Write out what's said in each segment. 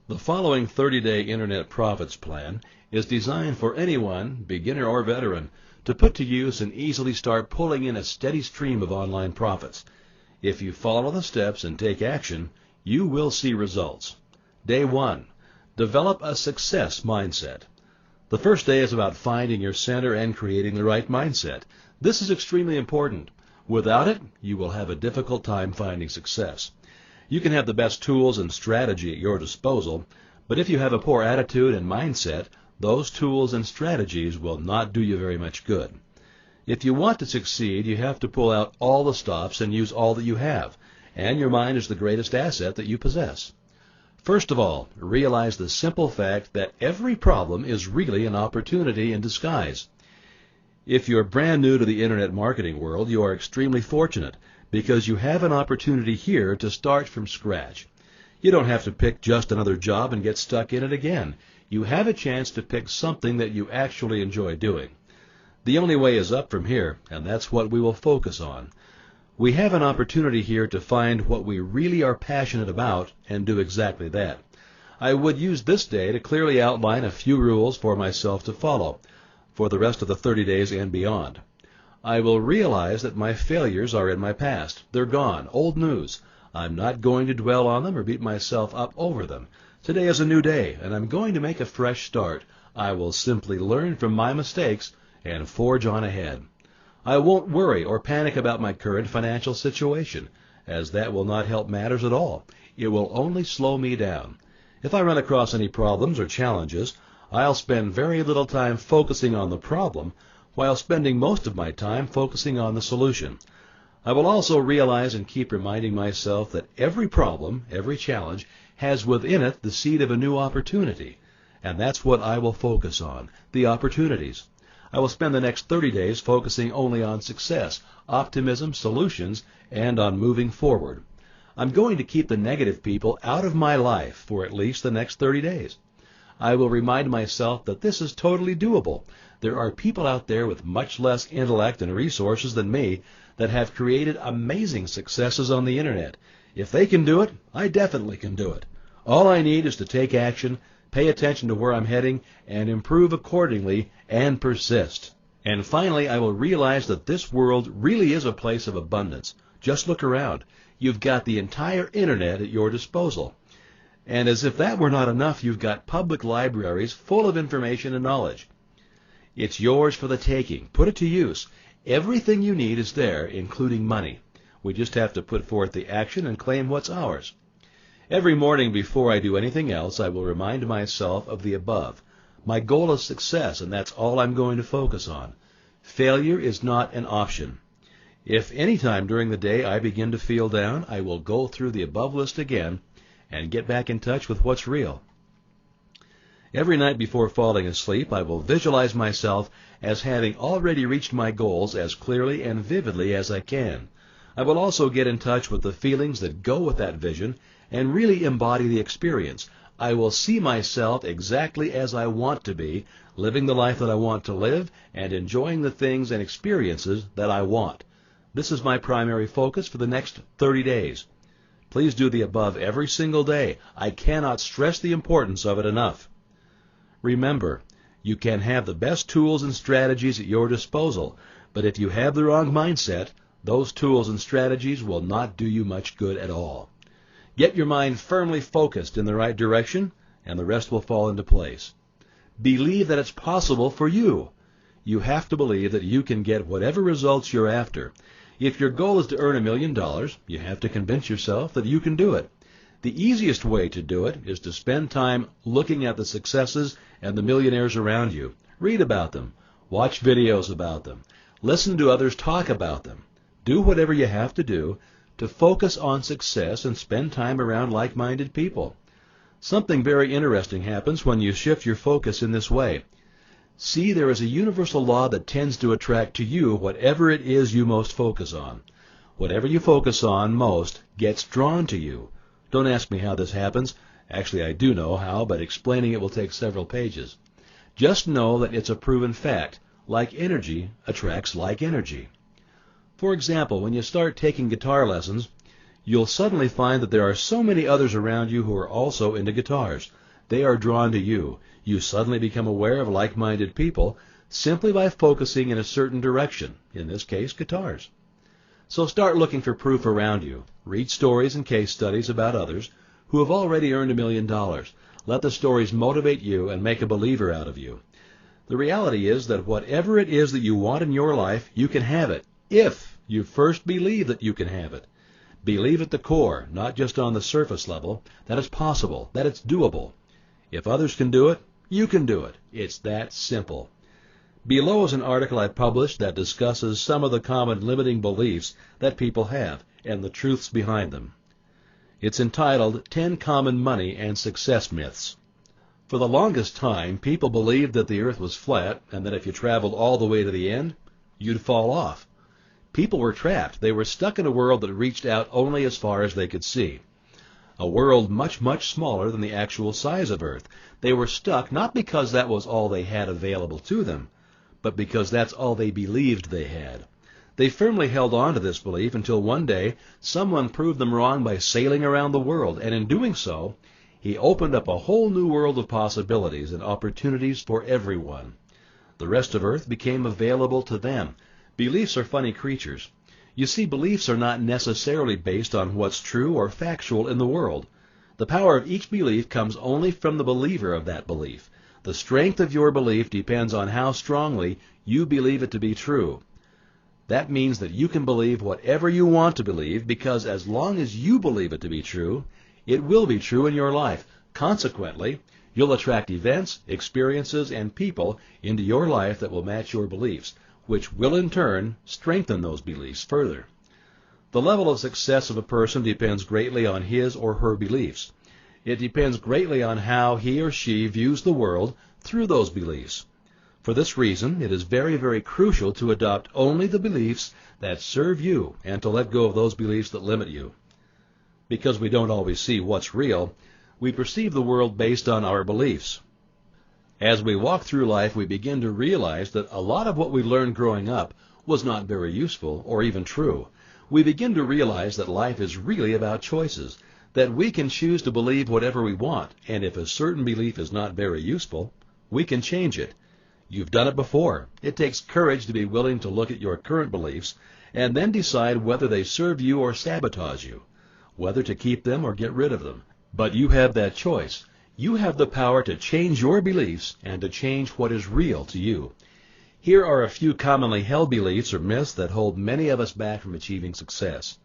The following 30-day Internet Profits Plan is designed for anyone, beginner or veteran, to put to use and easily start pulling in a steady stream of online profits. If you follow the steps and take action, you will see results. Day 1. Develop a success mindset. The first day is about finding your center and creating the right mindset. This is extremely important. Without it, you will have a difficult time finding success. You can have the best tools and strategy at your disposal, but if you have a poor attitude and mindset, those tools and strategies will not do you very much good. If you want to succeed, you have to pull out all the stops and use all that you have, and your mind is the greatest asset that you possess. First of all, realize the simple fact that every problem is really an opportunity in disguise. If you're brand new to the Internet marketing world, you are extremely fortunate, because you have an opportunity here to start from scratch. You don't have to pick just another job and get stuck in it again. You have a chance to pick something that you actually enjoy doing. The only way is up from here, and that's what we will focus on. We have an opportunity here to find what we really are passionate about and do exactly that. I would use this day to clearly outline a few rules for myself to follow for the rest of the 30 days and beyond. I will realize that my failures are in my past. They're gone, old news. I'm not going to dwell on them or beat myself up over them. Today is a new day, and I'm going to make a fresh start. I will simply learn from my mistakes and forge on ahead. I won't worry or panic about my current financial situation, as that will not help matters at all. It will only slow me down. If I run across any problems or challenges, I'll spend very little time focusing on the problem, while spending most of my time focusing on the solution. I will also realize and keep reminding myself that every problem, every challenge, has within it the seed of a new opportunity. And that's what I will focus on, the opportunities. I will spend the next 30 days focusing only on success, optimism, solutions, and on moving forward. I'm going to keep the negative people out of my life for at least the next 30 days. I will remind myself that this is totally doable. There are people out there with much less intellect and resources than me that have created amazing successes on the Internet. If they can do it, I definitely can do it. All I need is to take action, pay attention to where I'm heading, and improve accordingly and persist. And finally, I will realize that this world really is a place of abundance. Just look around. You've got the entire Internet at your disposal. And as if that were not enough, you've got public libraries full of information and knowledge. It's yours for the taking. Put it to use. Everything you need is there, including money. We just have to put forth the action and claim what's ours. Every morning before I do anything else, I will remind myself of the above. My goal is success, and that's all I'm going to focus on. Failure is not an option. If any time during the day I begin to feel down, I will go through the above list again and get back in touch with what's real. Every night before falling asleep, I will visualize myself as having already reached my goals as clearly and vividly as I can. I will also get in touch with the feelings that go with that vision and really embody the experience. I will see myself exactly as I want to be, living the life that I want to live, and enjoying the things and experiences that I want. This is my primary focus for the next 30 days. Please do the above every single day. I cannot stress the importance of it enough. Remember, you can have the best tools and strategies at your disposal, but if you have the wrong mindset, those tools and strategies will not do you much good at all. Get your mind firmly focused in the right direction, and the rest will fall into place. Believe that it's possible for you. You have to believe that you can get whatever results you're after. If your goal is to earn $1 million, you have to convince yourself that you can do it. The easiest way to do it is to spend time looking at the successes and the millionaires around you. Read about them. Watch videos about them. Listen to others talk about them. Do whatever you have to do to focus on success and spend time around like-minded people. Something very interesting happens when you shift your focus in this way. See, there is a universal law that tends to attract to you whatever it is you most focus on. Whatever you focus on most gets drawn to you. Don't ask me how this happens. Actually, I do know how, but explaining it will take several pages. Just know that it's a proven fact. Like energy attracts like energy. For example, when you start taking guitar lessons, you'll suddenly find that there are so many others around you who are also into guitars. They are drawn to you. You suddenly become aware of like-minded people simply by focusing in a certain direction, in this case, guitars. So start looking for proof around you. Read stories and case studies about others who have already earned $1 million. Let the stories motivate you and make a believer out of you. The reality is that whatever it is that you want in your life, you can have it, if you first believe that you can have it. Believe at the core, not just on the surface level, that it's possible, that it's doable. If others can do it, you can do it. It's that simple. Below is an article I published that discusses some of the common limiting beliefs that people have and the truths behind them. It's entitled 10 Common Money and Success Myths. For the longest time, people believed that the earth was flat and that if you traveled all the way to the end, you'd fall off. People were trapped. They were stuck in a world that reached out only as far as they could see. A world much, much smaller than the actual size of Earth. They were stuck not because that was all they had available to them, but because that's all they believed they had. They firmly held on to this belief until one day someone proved them wrong by sailing around the world, and in doing so, he opened up a whole new world of possibilities and opportunities for everyone. The rest of Earth became available to them. Beliefs are funny creatures. You see, beliefs are not necessarily based on what's true or factual in the world. The power of each belief comes only from the believer of that belief. The strength of your belief depends on how strongly you believe it to be true. That means that you can believe whatever you want to believe, because as long as you believe it to be true, it will be true in your life. Consequently, you'll attract events, experiences, and people into your life that will match your beliefs, which will in turn strengthen those beliefs further. The level of success of a person depends greatly on his or her beliefs. It depends greatly on how he or she views the world through those beliefs. For this reason, it is very, very crucial to adopt only the beliefs that serve you and to let go of those beliefs that limit you. Because we don't always see what's real, we perceive the world based on our beliefs. As we walk through life, we begin to realize that a lot of what we learned growing up was not very useful or even true. We begin to realize that life is really about choices, that we can choose to believe whatever we want, and if a certain belief is not very useful, we can change it. You've done it before. It takes courage to be willing to look at your current beliefs and then decide whether they serve you or sabotage you, whether to keep them or get rid of them. But you have that choice. You have the power to change your beliefs and to change what is real to you. Here are a few commonly held beliefs or myths that hold many of us back from achieving success.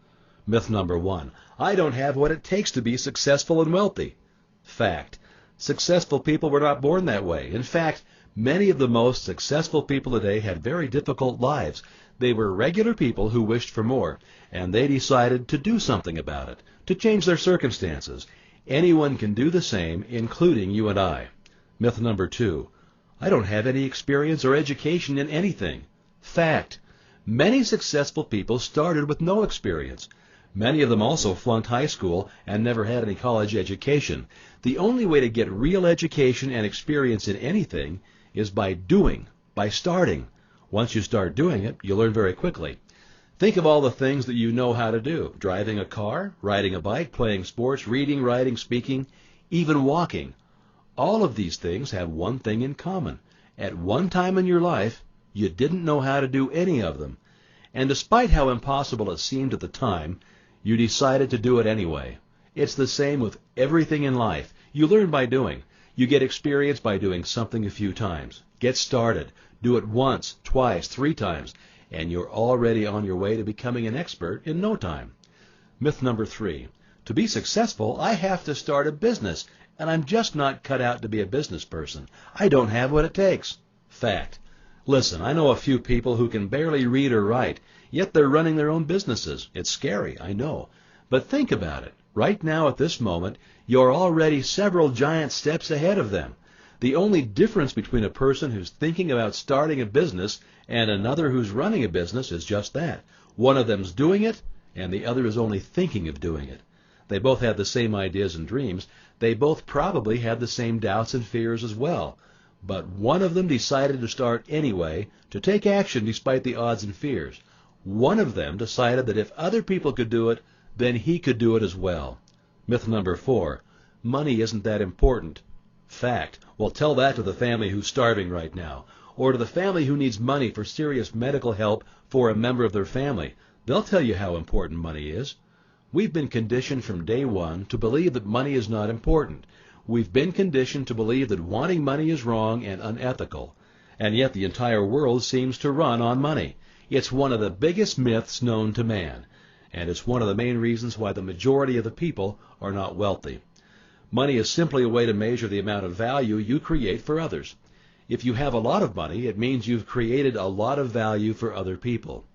Myth number 1. I don't have what it takes to be successful and wealthy. Fact. Successful people were not born that way. In fact, many of the most successful people today had very difficult lives. They were regular people who wished for more, and they decided to do something about it, to change their circumstances. Anyone can do the same, including you and I. Myth number 2. I don't have any experience or education in anything. Fact. Many successful people started with no experience. Many of them also flunked high school and never had any college education. The only way to get real education and experience in anything is by doing, by starting. Once you start doing it, you learn very quickly. Think of all the things that you know how to do. Driving a car, riding a bike, playing sports, reading, writing, speaking, even walking. All of these things have one thing in common. At one time in your life, you didn't know how to do any of them. And despite how impossible it seemed at the time, you decided to do it anyway. It's the same with everything in life. You learn by doing. You get experience by doing something a few times. Get started. Do it once, twice, 3 times. And you're already on your way to becoming an expert in no time. Myth number 3. To be successful, I have to start a business, and I'm just not cut out to be a business person. I don't have what it takes. Fact. Listen, I know a few people who can barely read or write, yet they're running their own businesses. It's scary, I know. But think about it. Right now at this moment, you're already several giant steps ahead of them. The only difference between a person who's thinking about starting a business and another who's running a business is just that. One of them's doing it, and the other is only thinking of doing it. They both have the same ideas and dreams. They both probably have the same doubts and fears as well. But one of them decided to start anyway, to take action despite the odds and fears. One of them decided that if other people could do it, then he could do it as well. Myth number 4, money isn't that important. Fact. Well, tell that to the family who's starving right now, or to the family who needs money for serious medical help for a member of their family. They'll tell you how important money is. We've been conditioned from day one to believe that money is not important. We've been conditioned to believe that wanting money is wrong and unethical. And yet the entire world seems to run on money. It's one of the biggest myths known to man. And it's one of the main reasons why the majority of the people are not wealthy. Money is simply a way to measure the amount of value you create for others. If you have a lot of money, it means you've created a lot of value for other people.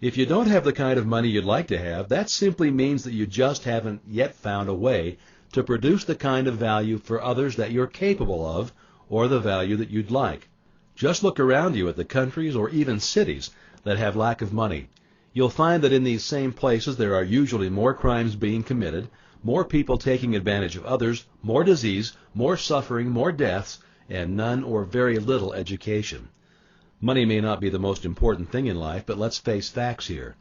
If you don't have the kind of money you'd like to have, that simply means that you just haven't yet found a way to produce the kind of value for others that you're capable of, or the value that you'd like. Just look around you at the countries or even cities that have lack of money. You'll find that in these same places there are usually more crimes being committed, more people taking advantage of others, more disease, more suffering, more deaths, and none or very little education. Money may not be the most important thing in life, but let's face facts here.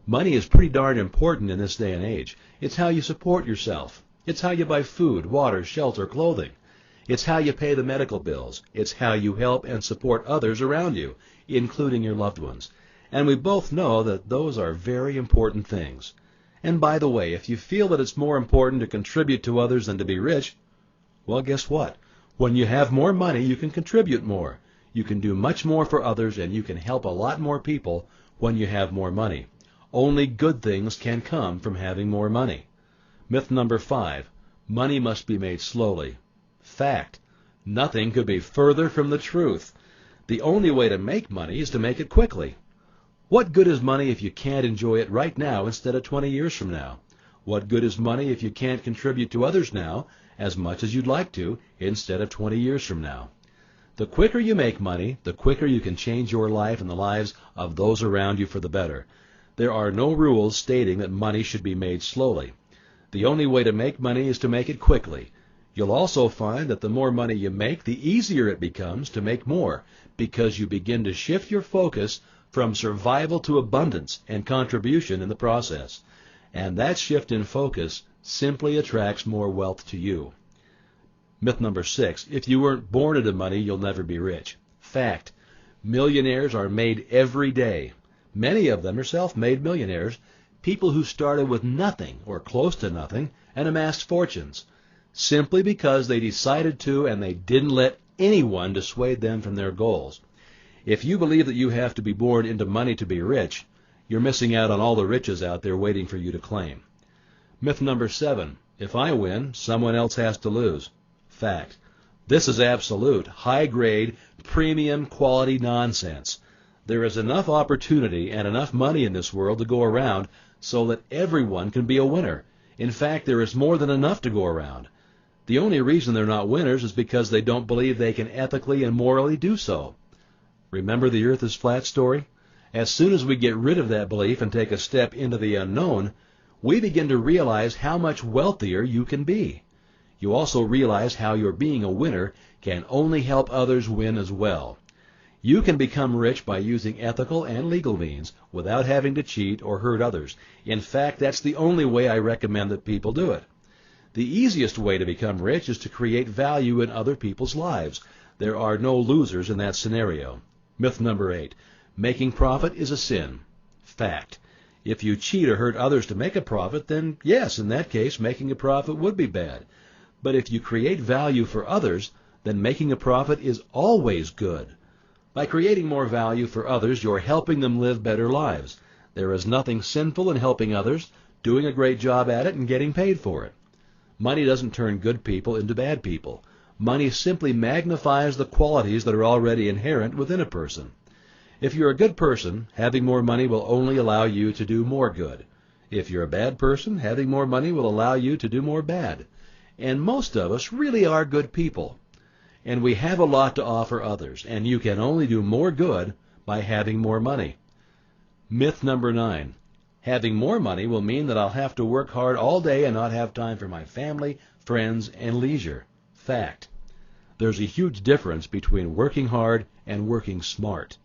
Money is pretty darn important in this day and age. It's how you support yourself. It's how you buy food, water, shelter, clothing. It's how you pay the medical bills. It's how you help and support others around you, including your loved ones. And we both know that those are very important things. And by the way, if you feel that it's more important to contribute to others than to be rich, well, guess what? When you have more money, you can contribute more. You can do much more for others, and you can help a lot more people when you have more money. Only good things can come from having more money. Myth number 5, money must be made slowly. Fact. Nothing could be further from the truth. The only way to make money is to make it quickly. What good is money if you can't enjoy it right now instead of 20 years from now? What good is money if you can't contribute to others now as much as you'd like to instead of 20 years from now? The quicker you make money, the quicker you can change your life and the lives of those around you for the better. There are no rules stating that money should be made slowly. The only way to make money is to make it quickly. You'll also find that the more money you make, the easier it becomes to make more, because you begin to shift your focus from survival to abundance and contribution in the process. And that shift in focus simply attracts more wealth to you. Myth number 6, if you weren't born into money, you'll never be rich. Fact. Millionaires are made every day. Many of them are self-made millionaires, people who started with nothing or close to nothing and amassed fortunes, simply because they decided to and they didn't let anyone dissuade them from their goals. If you believe that you have to be born into money to be rich, you're missing out on all the riches out there waiting for you to claim. Myth number 7, if I win, someone else has to lose. Fact. This is absolute, high-grade, premium quality nonsense. There is enough opportunity and enough money in this world to go around so that everyone can be a winner. In fact, there is more than enough to go around. The only reason they're not winners is because they don't believe they can ethically and morally do so. Remember the earth is flat story? As soon as we get rid of that belief and take a step into the unknown, we begin to realize how much wealthier you can be. You also realize how your being a winner can only help others win as well. You can become rich by using ethical and legal means without having to cheat or hurt others. In fact, that's the only way I recommend that people do it. The easiest way to become rich is to create value in other people's lives. There are no losers in that scenario. Myth number 8, making profit is a sin. Fact. If you cheat or hurt others to make a profit, then yes, in that case, making a profit would be bad. But if you create value for others, then making a profit is always good. By creating more value for others, you're helping them live better lives. There is nothing sinful in helping others, doing a great job at it, and getting paid for it. Money doesn't turn good people into bad people. Money simply magnifies the qualities that are already inherent within a person. If you're a good person, having more money will only allow you to do more good. If you're a bad person, having more money will allow you to do more bad. And most of us really are good people. And we have a lot to offer others, and you can only do more good by having more money. Myth number 9. Having more money will mean that I'll have to work hard all day and not have time for my family, friends, and leisure. Fact. There's a huge difference between working hard and working smart.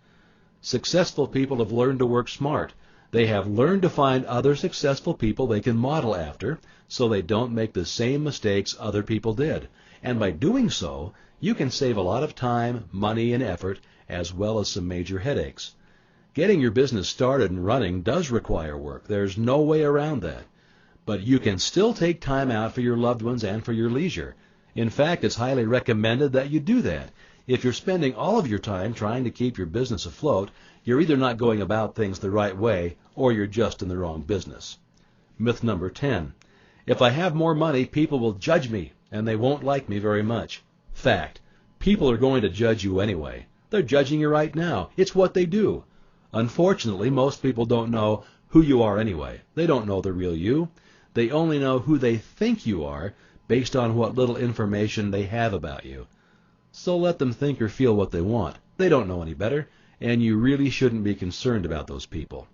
Successful people have learned to work smart. They have learned to find other successful people they can model after so they don't make the same mistakes other people did. And by doing so, you can save a lot of time, money, and effort, as well as some major headaches. Getting your business started and running does require work. There's no way around that. But you can still take time out for your loved ones and for your leisure. In fact, it's highly recommended that you do that. If you're spending all of your time trying to keep your business afloat, you're either not going about things the right way or you're just in the wrong business. Myth number 10. If I have more money, people will judge me and they won't like me very much. Fact. People are going to judge you anyway. They're judging you right now. It's what they do. Unfortunately, most people don't know who you are anyway. They don't know the real you. They only know who they think you are based on what little information they have about you. So let them think or feel what they want. They don't know any better, and you really shouldn't be concerned about those people.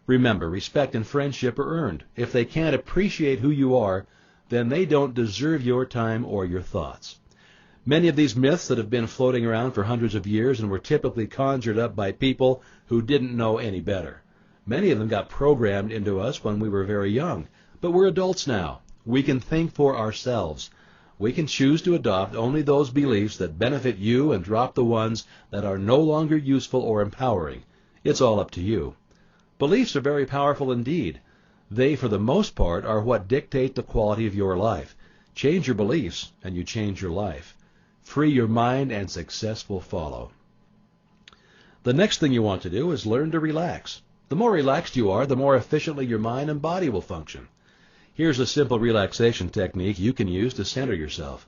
Remember, respect and friendship are earned. If they can't appreciate who you are, then they don't deserve your time or your thoughts. Many of these myths that have been floating around for hundreds of years and were typically conjured up by people who didn't know any better. Many of them got programmed into us when we were very young, but we're adults now. We can think for ourselves. We can choose to adopt only those beliefs that benefit you and drop the ones that are no longer useful or empowering. It's all up to you. Beliefs are very powerful indeed. They, for the most part, are what dictate the quality of your life. Change your beliefs, and you change your life. Free your mind, and success will follow. The next thing you want to do is learn to relax. The more relaxed you are, the more efficiently your mind and body will function. Here's a simple relaxation technique you can use to center yourself.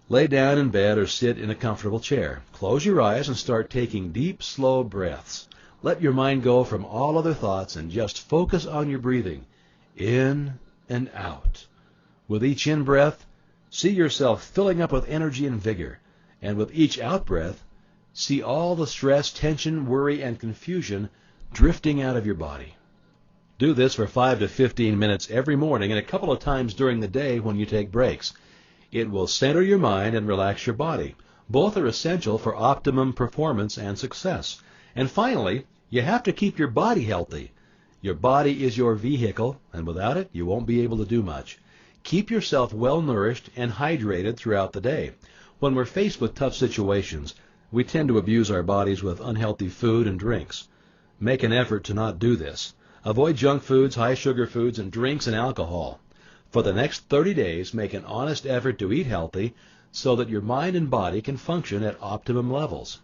Lay down in bed or sit in a comfortable chair. Close your eyes and start taking deep, slow breaths. Let your mind go from all other thoughts and just focus on your breathing, in and out. With each in-breath, see yourself filling up with energy and vigor, and with each out-breath, see all the stress, tension, worry, and confusion drifting out of your body. Do this for 5 to 15 minutes every morning and a couple of times during the day when you take breaks. It will center your mind and relax your body. Both are essential for optimum performance and success. And finally, you have to keep your body healthy. Your body is your vehicle, and without it, you won't be able to do much. Keep yourself well-nourished and hydrated throughout the day. When we're faced with tough situations, we tend to abuse our bodies with unhealthy food and drinks. Make an effort to not do this. Avoid junk foods, high-sugar foods, and drinks and alcohol. For the next 30 days, make an honest effort to eat healthy so that your mind and body can function at optimum levels.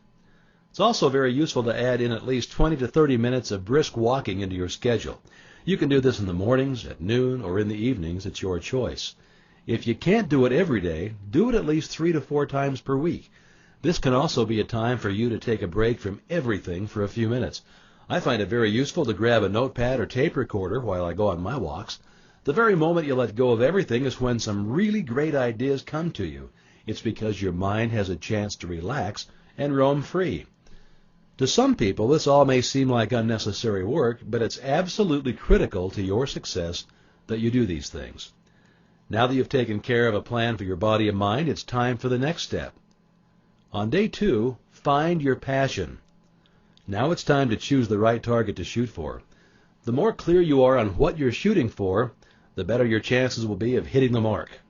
It's also very useful to add in at least 20 to 30 minutes of brisk walking into your schedule. You can do this in the mornings, at noon, or in the evenings. It's your choice. If you can't do it every day, do it at least 3 to 4 times per week. This can also be a time for you to take a break from everything for a few minutes. I find it very useful to grab a notepad or tape recorder while I go on my walks. The very moment you let go of everything is when some really great ideas come to you. It's because your mind has a chance to relax and roam free. To some people, this all may seem like unnecessary work, but it's absolutely critical to your success that you do these things. Now that you've taken care of a plan for your body and mind, it's time for the next step. On day 2, find your passion. Now it's time to choose the right target to shoot for. The more clear you are on what you're shooting for, the better your chances will be of hitting the mark.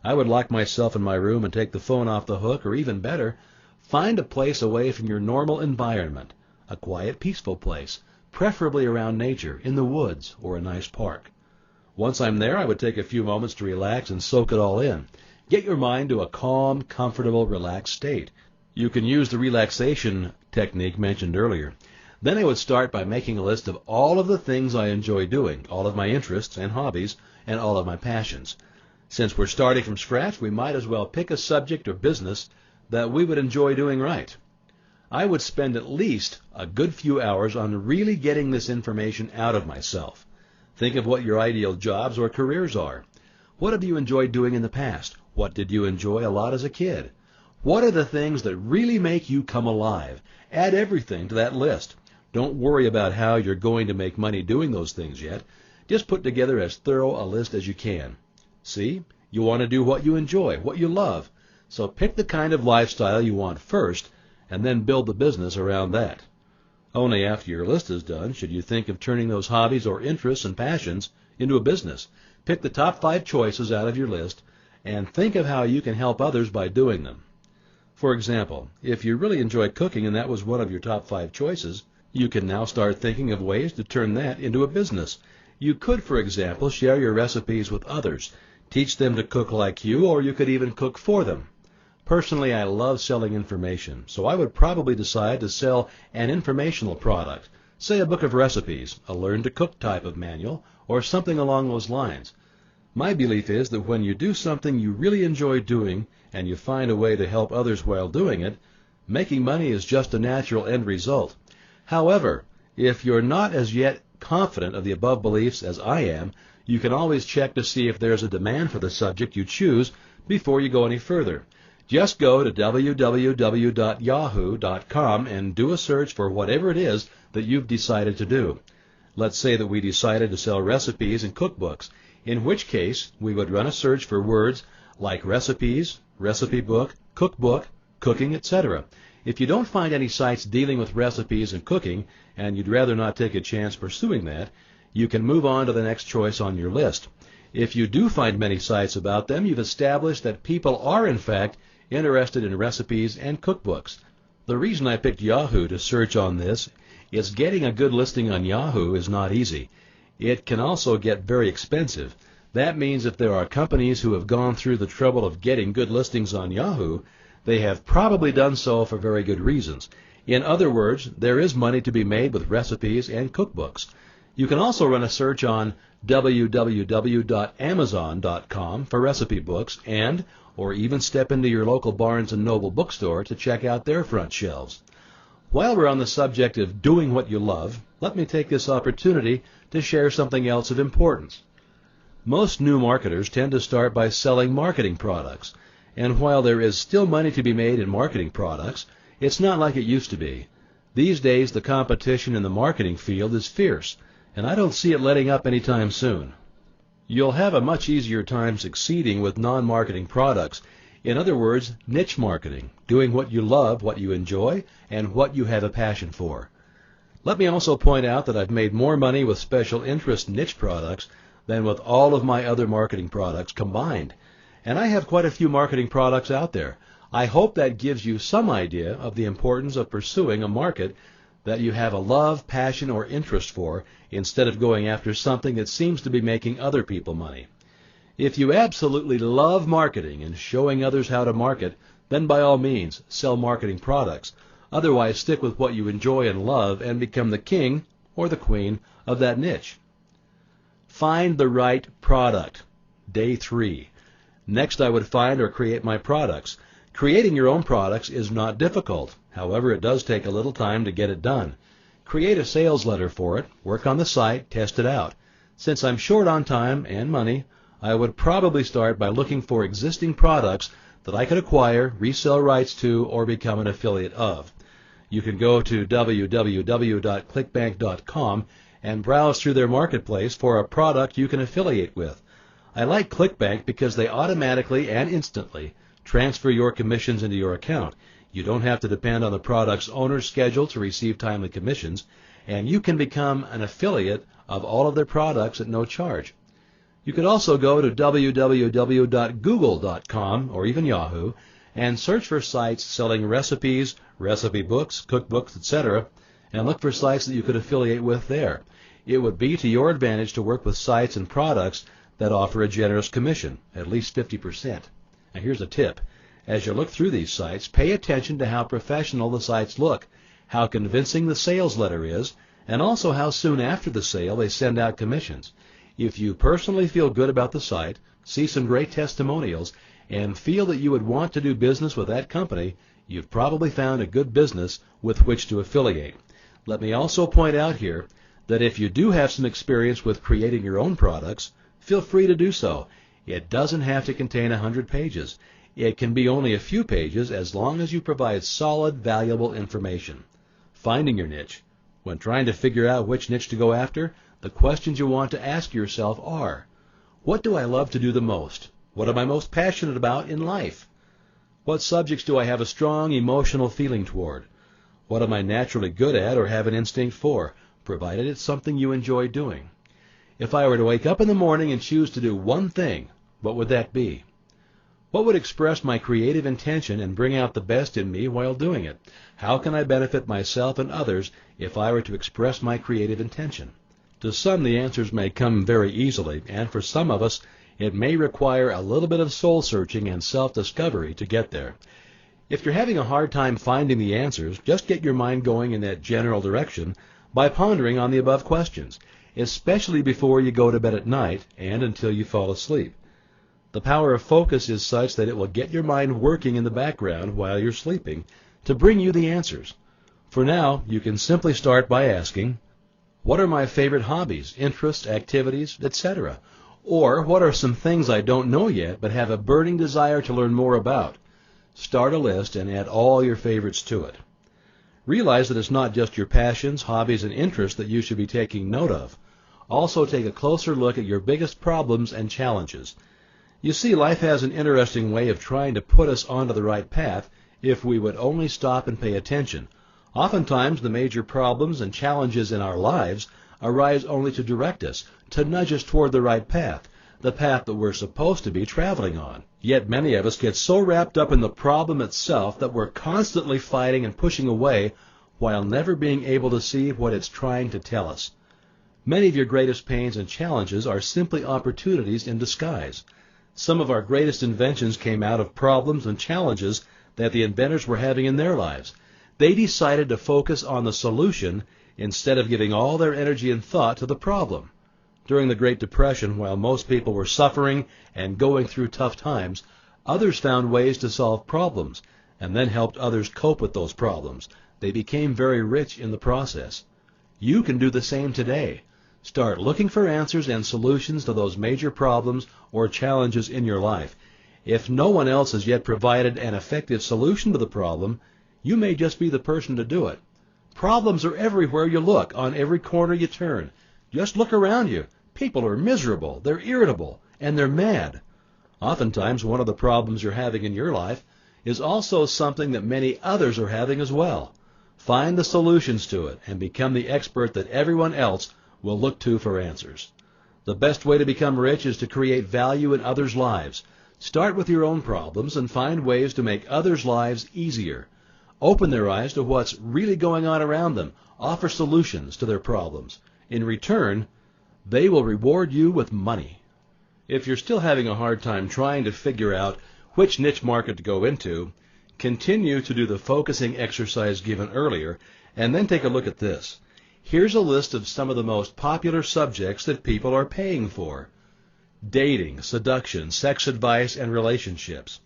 I would lock myself in my room and take the phone off the hook, or even better, find a place away from your normal environment, a quiet, peaceful place, preferably around nature, in the woods, or a nice park. Once I'm there, I would take a few moments to relax and soak it all in. Get your mind to a calm, comfortable, relaxed state. You can use the relaxation technique mentioned earlier. Then I would start by making a list of all of the things I enjoy doing, all of my interests and hobbies, and all of my passions. Since we're starting from scratch, we might as well pick a subject or business that we would enjoy doing right. I would spend at least a good few hours on really getting this information out of myself. Think of what your ideal jobs or careers are. What have you enjoyed doing in the past? What did you enjoy a lot as a kid? What are the things that really make you come alive? Add everything to that list. Don't worry about how you're going to make money doing those things yet. Just put together as thorough a list as you can. See, you want to do what you enjoy, what you love. So pick the kind of lifestyle you want first, and then build the business around that. Only after your list is done should you think of turning those hobbies or interests and passions into a business. Pick the top 5 choices out of your list and think of how you can help others by doing them. For example, if you really enjoy cooking and that was one of your top 5 choices, you can now start thinking of ways to turn that into a business. You could, for example, share your recipes with others, teach them to cook like you, or you could even cook for them. Personally, I love selling information, so I would probably decide to sell an informational product, say a book of recipes, a learn-to-cook type of manual, or something along those lines. My belief is that when you do something you really enjoy doing and you find a way to help others while doing it, making money is just a natural end result. However, if you're not as yet confident of the above beliefs as I am, you can always check to see if there's a demand for the subject you choose before you go any further. Just go to www.yahoo.com and do a search for whatever it is that you've decided to do. Let's say that we decided to sell recipes and cookbooks, in which case we would run a search for words like recipes, recipe book, cookbook, cooking, etc. If you don't find any sites dealing with recipes and cooking, and you'd rather not take a chance pursuing that, you can move on to the next choice on your list. If you do find many sites about them, you've established that people are in fact interested in recipes and cookbooks. The reason I picked Yahoo to search on this is getting a good listing on Yahoo is not easy. It can also get very expensive. That means if there are companies who have gone through the trouble of getting good listings on Yahoo, they have probably done so for very good reasons. In other words, there is money to be made with recipes and cookbooks. You can also run a search on www.amazon.com for recipe books or even step into your local Barnes & Noble bookstore to check out their front shelves. While we're on the subject of doing what you love, let me take this opportunity to share something else of importance. Most new marketers tend to start by selling marketing products, and while there is still money to be made in marketing products, it's not like it used to be. These days the competition in the marketing field is fierce, and I don't see it letting up anytime soon. You'll have a much easier time succeeding with non-marketing products. In other words, niche marketing, doing what you love, what you enjoy, and what you have a passion for. Let me also point out that I've made more money with special interest niche products than with all of my other marketing products combined. And I have quite a few marketing products out there. I hope that gives you some idea of the importance of pursuing a market that you have a love, passion, or interest for, instead of going after something that seems to be making other people money. If you absolutely love marketing and showing others how to market, then by all means, sell marketing products. Otherwise, stick with what you enjoy and love and become the king or the queen of that niche. Find the right product. Day 3. Next, I would find or create my products. Creating your own products is not difficult. However, it does take a little time to get it done. Create a sales letter for it, work on the site, test it out. Since I'm short on time and money, I would probably start by looking for existing products that I could acquire, resell rights to, or become an affiliate of. You can go to www.clickbank.com and browse through their marketplace for a product you can affiliate with. I like ClickBank because they automatically and instantly transfer your commissions into your account. You don't have to depend on the product's owner's schedule to receive timely commissions, and you can become an affiliate of all of their products at no charge. You could also go to www.google.com or even Yahoo and search for sites selling recipes, recipe books, cookbooks, etc., and look for sites that you could affiliate with there. It would be to your advantage to work with sites and products that offer a generous commission, at least 50%. Now here's a tip. As you look through these sites, pay attention to how professional the sites look, how convincing the sales letter is, and also how soon after the sale they send out commissions. If you personally feel good about the site, see some great testimonials, and feel that you would want to do business with that company, you've probably found a good business with which to affiliate. Let me also point out here that if you do have some experience with creating your own products, feel free to do so. It doesn't have to contain 100 pages. It can be only a few pages as long as you provide solid, valuable information. Finding your niche. When trying to figure out which niche to go after, the questions you want to ask yourself are, what do I love to do the most? What am I most passionate about in life? What subjects do I have a strong emotional feeling toward? What am I naturally good at or have an instinct for, provided it's something you enjoy doing? If I were to wake up in the morning and choose to do one thing, what would that be? What would express my creative intention and bring out the best in me while doing it? How can I benefit myself and others if I were to express my creative intention? To some, the answers may come very easily, and for some of us, it may require a little bit of soul-searching and self-discovery to get there. If you're having a hard time finding the answers, just get your mind going in that general direction by pondering on the above questions, especially before you go to bed at night and until you fall asleep. The power of focus is such that it will get your mind working in the background while you're sleeping to bring you the answers. For now, you can simply start by asking, what are my favorite hobbies, interests, activities, etc.? Or what are some things I don't know yet but have a burning desire to learn more about? Start a list and add all your favorites to it. Realize that it's not just your passions, hobbies, and interests that you should be taking note of. Also take a closer look at your biggest problems and challenges. You see, life has an interesting way of trying to put us onto the right path if we would only stop and pay attention. Oftentimes, the major problems and challenges in our lives arise only to direct us, to nudge us toward the right path, the path that we're supposed to be traveling on. Yet many of us get so wrapped up in the problem itself that we're constantly fighting and pushing away while never being able to see what it's trying to tell us. Many of your greatest pains and challenges are simply opportunities in disguise. Some of our greatest inventions came out of problems and challenges that the inventors were having in their lives. They decided to focus on the solution instead of giving all their energy and thought to the problem. During the Great Depression, while most people were suffering and going through tough times, others found ways to solve problems and then helped others cope with those problems. They became very rich in the process. You can do the same today. Start looking for answers and solutions to those major problems or challenges in your life. If no one else has yet provided an effective solution to the problem, you may just be the person to do it. Problems are everywhere you look, on every corner you turn. Just look around you. People are miserable, they're irritable, and they're mad. Oftentimes, one of the problems you're having in your life is also something that many others are having as well. Find the solutions to it and become the expert that everyone else will look to for answers. The best way to become rich is to create value in others' lives. Start with your own problems and find ways to make others' lives easier. Open their eyes to what's really going on around them. Offer solutions to their problems. In return, they will reward you with money. If you're still having a hard time trying to figure out which niche market to go into, continue to do the focusing exercise given earlier, and then take a look at this. Here's a list of some of the most popular subjects that people are paying for. Dating, seduction, sex advice, and relationships.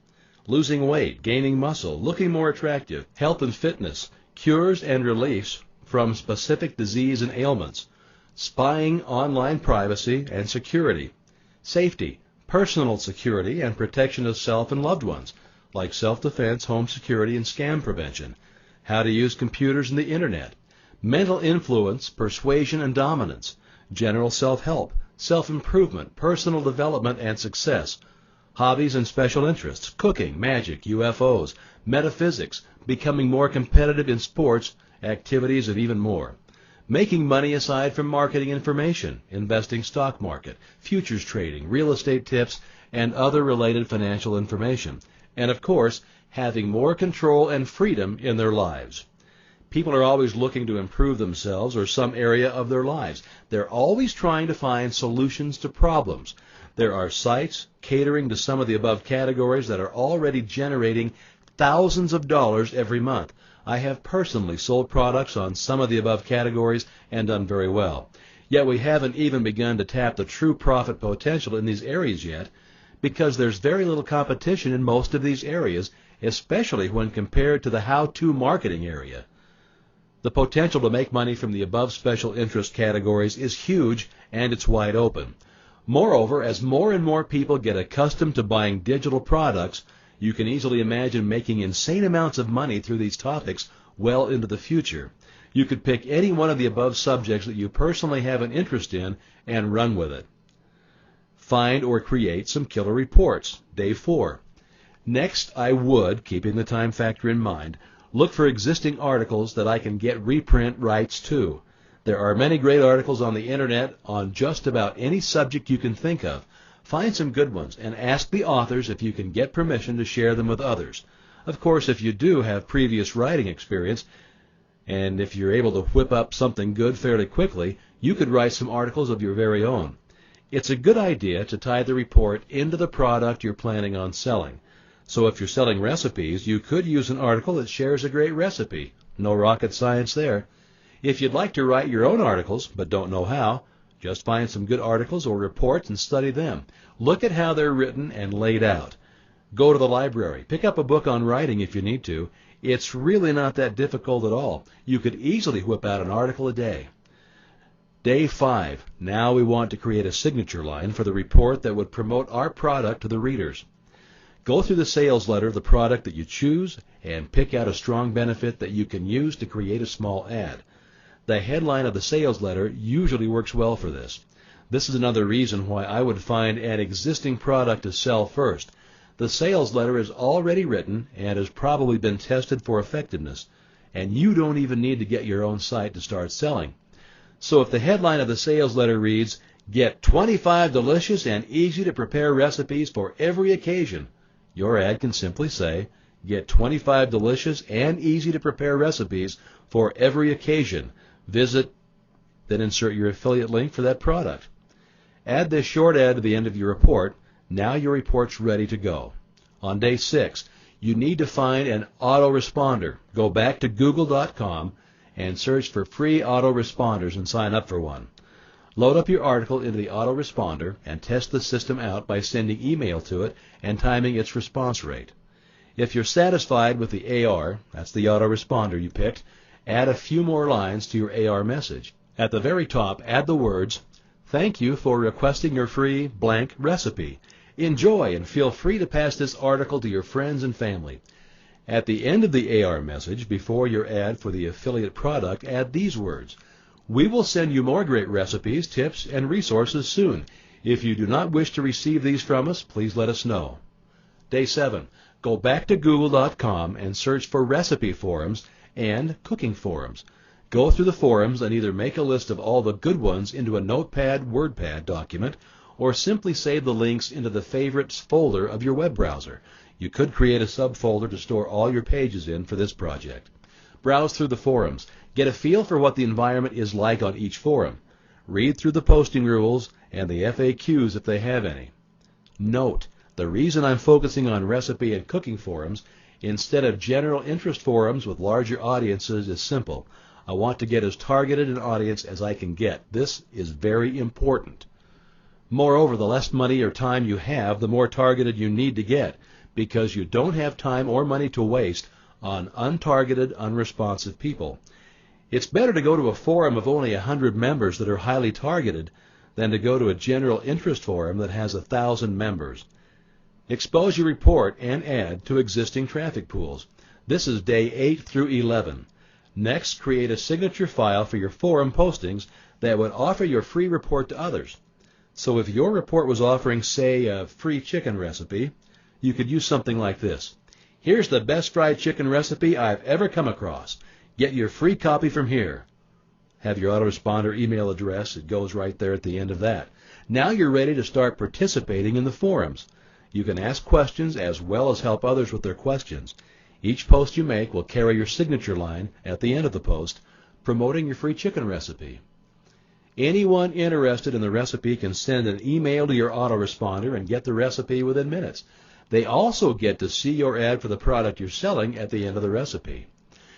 Losing weight, gaining muscle, looking more attractive, health and fitness, cures and reliefs from specific disease and ailments, spying, online privacy and security, safety, personal security and protection of self and loved ones, like self-defense, home security, and scam prevention, how to use computers and the internet, mental influence, persuasion and dominance, general self-help, self-improvement, personal development and success, hobbies and special interests, cooking, magic, UFOs, metaphysics, becoming more competitive in sports, activities, and even more. Making money aside from marketing information, investing stock market, futures trading, real estate tips, and other related financial information. And of course, having more control and freedom in their lives. People are always looking to improve themselves or some area of their lives. They're always trying to find solutions to problems. There are sites catering to some of the above categories that are already generating thousands of dollars every month. I have personally sold products on some of the above categories and done very well. Yet we haven't even begun to tap the true profit potential in these areas yet, because there's very little competition in most of these areas, especially when compared to the how-to marketing area. The potential to make money from the above special interest categories is huge, and it's wide open. Moreover, as more and more people get accustomed to buying digital products, you can easily imagine making insane amounts of money through these topics well into the future. You could pick any one of the above subjects that you personally have an interest in and run with it. Find or create some killer reports. Day 4. Next, I would, keeping the time factor in mind, Look for existing articles that I can get reprint rights to. There are many great articles on the internet on just about any subject you can think of. Find some good ones and ask the authors if you can get permission to share them with others. Of course, if you do have previous writing experience, and if you're able to whip up something good fairly quickly, you could write some articles of your very own. It's a good idea to tie the report into the product you're planning on selling. So if you're selling recipes, you could use an article that shares a great recipe. No rocket science there. If you'd like to write your own articles, but don't know how, just find some good articles or reports and study them. Look at how they're written and laid out. Go to the library. Pick up a book on writing if you need to. It's really not that difficult at all. You could easily whip out an article a day. Day 5. Now we want to create a signature line for the report that would promote our product to the readers. Go through the sales letter of the product that you choose and pick out a strong benefit that you can use to create a small ad. The headline of the sales letter usually works well for this. This is another reason why I would find an existing product to sell first. The sales letter is already written and has probably been tested for effectiveness, and you don't even need to get your own site to start selling. So if the headline of the sales letter reads, "Get 25 delicious and easy to prepare recipes for every occasion," your ad can simply say, "Get 25 delicious and easy to prepare recipes for every occasion. Visit," then insert your affiliate link for that product. Add this short ad to the end of your report. Now your report's ready to go. On day 6, you need to find an autoresponder. Go back to google.com and search for free autoresponders and sign up for one. Load up your article into the autoresponder and test the system out by sending email to it and timing its response rate. If you're satisfied with the AR, that's the autoresponder you picked, add a few more lines to your AR message. At the very top, add the words, "Thank you for requesting your free blank recipe. Enjoy and feel free to pass this article to your friends and family." At the end of the AR message, before your ad for the affiliate product, add these words, "We will send you more great recipes, tips, and resources soon. If you do not wish to receive these from us, please let us know." Day 7. Go back to google.com and search for recipe forums and cooking forums. Go through the forums and either make a list of all the good ones into a Notepad, WordPad document, or simply save the links into the favorites folder of your web browser. You could create a subfolder to store all your pages in for this project. Browse through the forums. Get a feel for what the environment is like on each forum. Read through the posting rules and the FAQs if they have any. Note, the reason I'm focusing on recipe and cooking forums instead of general interest forums with larger audiences is simple. I want to get as targeted an audience as I can get. This is very important. Moreover, the less money or time you have, the more targeted you need to get, because you don't have time or money to waste on untargeted, unresponsive people. It's better to go to a forum of only 100 members that are highly targeted than to go to a general interest forum that has 1,000 members. Expose your report and ad to existing traffic pools. This is day 8 through 11. Next, create a signature file for your forum postings that would offer your free report to others. So if your report was offering, say, a free chicken recipe, you could use something like this. "Here's the best fried chicken recipe I've ever come across. Get your free copy from here." Have your autoresponder email address. It goes right there at the end of that. Now you're ready to start participating in the forums. You can ask questions as well as help others with their questions. Each post you make will carry your signature line at the end of the post, promoting your free chicken recipe. Anyone interested in the recipe can send an email to your autoresponder and get the recipe within minutes. They also get to see your ad for the product you're selling at the end of the recipe.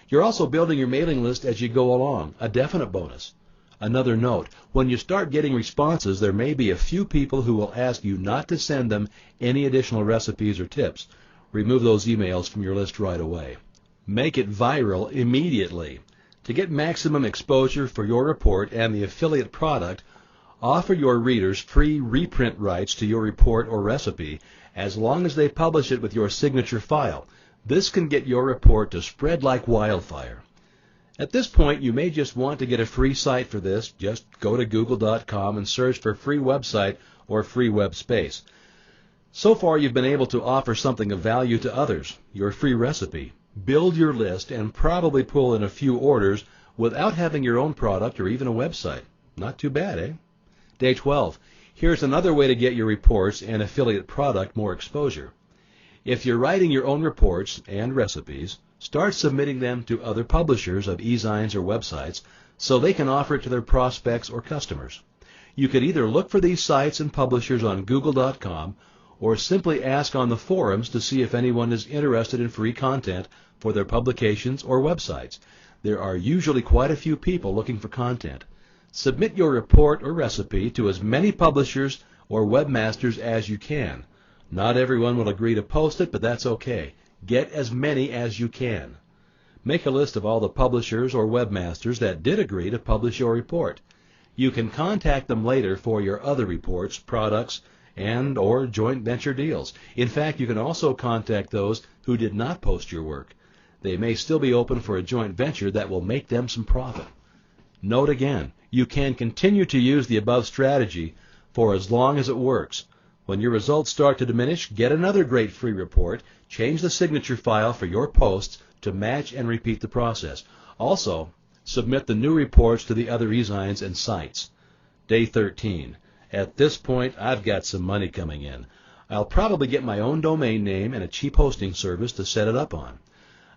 You're also building your mailing list as you go along, a definite bonus. Another note, when you start getting responses, there may be a few people who will ask you not to send them any additional recipes or tips. Remove those emails from your list right away. Make it viral immediately. To get maximum exposure for your report and the affiliate product, offer your readers free reprint rights to your report or recipe as long as they publish it with your signature file. This can get your report to spread like wildfire. At this point, you may just want to get a free site for this. Just go to google.com and search for free website or free web space. So far, you've been able to offer something of value to others, your free recipe. build your list, and probably pull in a few orders without having your own product or even a website. Not too bad, eh? Day 12. Here's another way to get your reports and affiliate product more exposure. If you're writing your own reports and recipes, start submitting them to other publishers of e-zines or websites so they can offer it to their prospects or customers. You could either look for these sites and publishers on Google.com or simply ask on the forums to see if anyone is interested in free content for their publications or websites. There are usually quite a few people looking for content. Submit your report or recipe to as many publishers or webmasters as you can. Not everyone will agree to post it, but that's okay. Get as many as you can. Make a list of all the publishers or webmasters that did agree to publish your report. You can contact them later for your other reports, products, and or joint venture deals. In fact, you can also contact those who did not post your work. They may still be open for a joint venture that will make them some profit. Note again, you can continue to use the above strategy for as long as it works. When your results start to diminish, get another great free report, change the signature file for your posts to match and repeat the process. Also, submit the new reports to the other e-zines and sites. Day 13. At this point, I've got some money coming in. I'll probably get my own domain name and a cheap hosting service to set it up on.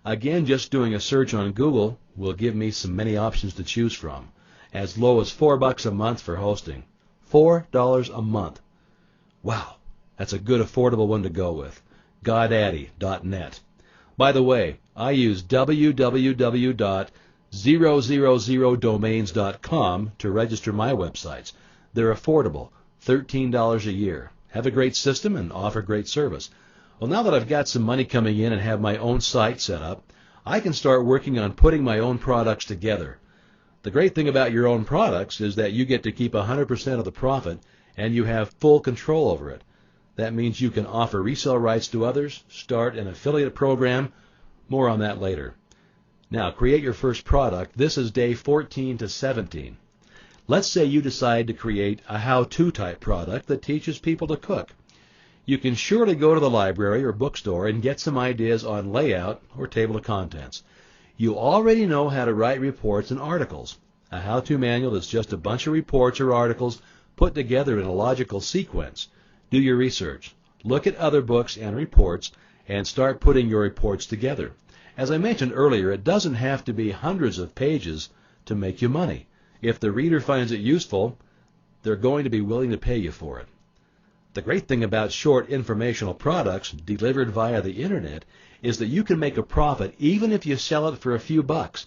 Again, just doing a search on Google will give me many options to choose from. As low as $4 a month for hosting. $4 a month. Wow, that's a good affordable one to go with. GoDaddy.net. By the way, I use www.000domains.com to register my websites. They're affordable, $13 a year. Have a great system and offer great service. Well, now that I've got some money coming in and have my own site set up, I can start working on putting my own products together. The great thing about your own products is that you get to keep 100% of the profit and you have full control over it. That means you can offer resale rights to others, start an affiliate program. More on that later. Now, create your first product. This is day 14 to 17. Let's say you decide to create a how-to type product that teaches people to cook. You can surely go to the library or bookstore and get some ideas on layout or table of contents. You already know how to write reports and articles. A how-to manual is just a bunch of reports or articles put together in a logical sequence. Do your research. Look at other books and reports and start putting your reports together. As I mentioned earlier, it doesn't have to be hundreds of pages to make you money. If the reader finds it useful, they're going to be willing to pay you for it. The great thing about short informational products delivered via the internet is that you can make a profit even if you sell it for a few bucks.